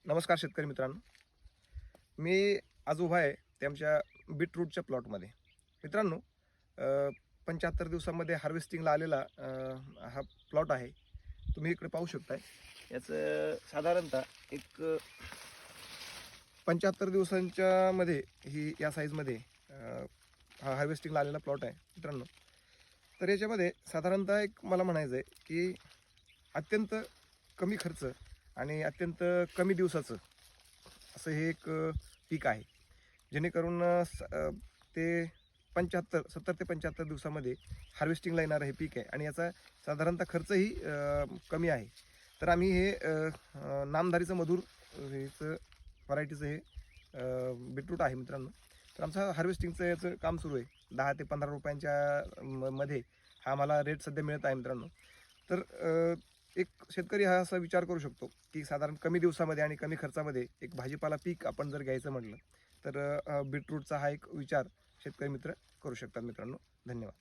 नमस्कार शेतकरी मित्रांनो, मी आज उभा आहे ते आमच्या बीटरूटच्या प्लॉटमध्ये. मित्रांनो, 75 दिवसामध्ये हार्वेस्टिंगला आलेला हा प्लॉट आहे. तुम्ही इकडे पाहू शकताय. याचं साधारणतः एक 75 दिवसांच्या मध्ये ही या साईजमध्ये हा हार्वेस्टिंगला आलेला प्लॉट आहे मित्रांनो. तर याच्यामध्ये साधारणतः एक मला म्हणायचं आहे की अत्यंत कमी खर्च आणि अत्यंत कमी दिवसाचं असं हे एक पीक आहे. जेणेकरून ते 70 ते 75 दिवसामध्ये हार्वेस्टिंगला येणारं हे पीक आहे आणि याचा साधारणतः खर्चही कमी आहे. तर आम्ही हे नामधारीचं मधुर हेचं व्हरायटीचं हे बीटरूट आहे मित्रांनो. तर आमचं हार्वेस्टिंगचं याचं काम सुरू आहे. 10 ते 15 रुपयांच्या मध्ये हा आम्हाला रेट सध्या मिळत आहे मित्रांनो. तर एक शेतकरी हा असा विचार करू शकतो की साधारण कमी दिवसामध्ये आणि कमी खर्चामध्ये एक भाजीपाला पीक आपण जर घ्यायचं म्हटलं तर बीटरूटचा हा एक विचार शेतकरी मित्र करू शकतात मित्रांनो. धन्यवाद.